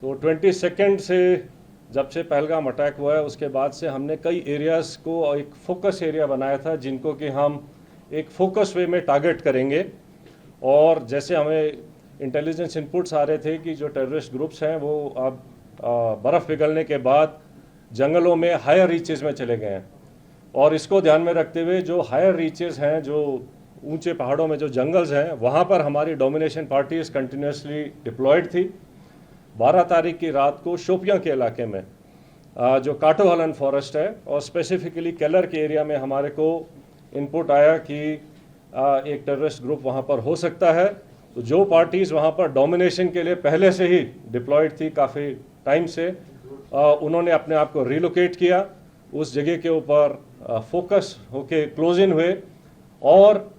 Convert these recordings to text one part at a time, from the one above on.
तो 22 से जब से पहलगाम अटैक हुआ है उसके बाद से हमने कई एरियाज़ को एक फोकस एरिया बनाया था जिनको कि हम एक फोकस वे में टारगेट करेंगे। और जैसे हमें इंटेलिजेंस इनपुट्स आ रहे थे कि जो टेररिस्ट ग्रुप्स हैं वो अब बर्फ़ पिघलने के बाद जंगलों में हायर रीचेज़ में चले गए हैं, और इसको ध्यान में रखते हुए जो हायर रीचेज़ हैं, जो ऊंचे पहाड़ों में जो जंगल्स हैं, वहाँ पर हमारी डोमिनेशन पार्टीज़ कंटिन्यूसली डिप्लॉयड थी। 12 तारीख की रात को शोपियां के इलाके में जो काटोहलन फॉरेस्ट है और स्पेसिफिकली केलर के एरिया में हमारे को इनपुट आया कि एक टेररिस्ट ग्रुप वहाँ पर हो सकता है। तो जो पार्टीज़ वहाँ पर डोमिनेशन के लिए पहले से ही डिप्लॉयड थी काफ़ी टाइम से, उन्होंने अपने आप को रिलोकेट किया, उस जगह के ऊपर फोकस होके क्लोज इन हुए। और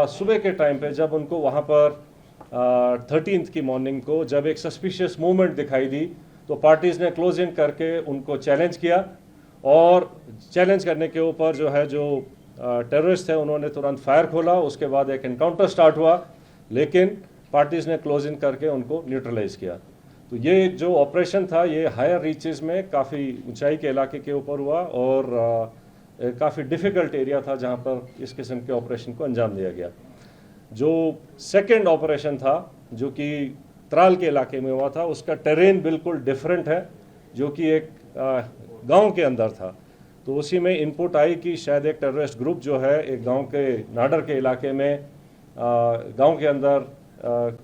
सुबह के टाइम पे जब उनको वहाँ पर 13th की मॉर्निंग को जब एक सस्पिशियस मूवमेंट दिखाई दी तो पार्टीज़ ने क्लोज इन करके उनको चैलेंज किया, और चैलेंज करने के ऊपर जो है जो टेररिस्ट थे उन्होंने तुरंत फायर खोला। उसके बाद एक एनकाउंटर स्टार्ट हुआ, लेकिन पार्टीज़ ने क्लोज इन करके उनको न्यूट्रलाइज किया। तो ये जो ऑपरेशन था ये हायर रीचेस में काफ़ी ऊंचाई के इलाके के ऊपर हुआ और काफ़ी डिफ़िकल्ट एरिया था जहाँ पर इस किस्म के ऑपरेशन को अंजाम दिया गया। जो सेकंड ऑपरेशन था जो कि त्राल के इलाके में हुआ था, उसका टेरेन बिल्कुल डिफरेंट है, जो कि एक गांव के अंदर था। तो उसी में इनपुट आई कि शायद एक टेररिस्ट ग्रुप जो है एक गांव के नाडर के इलाके में गांव के अंदर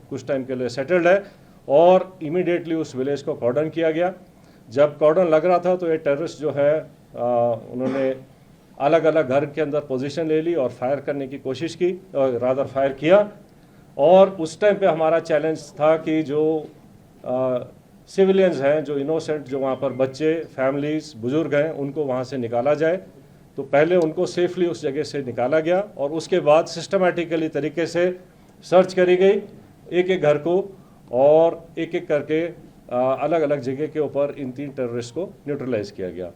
कुछ टाइम के लिए सेटल्ड है, और इमीडिएटली उस विलेज को कॉर्डन किया गया। जब कॉर्डन लग रहा था तो ये टेररिस्ट जो है उन्होंने अलग अलग घर के अंदर पोजीशन ले ली और फायर करने की कोशिश की, रादर फायर किया। और उस टाइम पे हमारा चैलेंज था कि जो सिविलियंस हैं, जो इनोसेंट, जो वहाँ पर बच्चे, फैमिलीज़, बुजुर्ग हैं, उनको वहाँ से निकाला जाए। तो पहले उनको सेफली उस जगह से निकाला गया और उसके बाद सिस्टमेटिकली तरीके से सर्च करी गई एक एक घर को, और एक एक करके अलग अलग जगह के ऊपर इन 3 टेररिस्ट को न्यूट्रलाइज किया गया।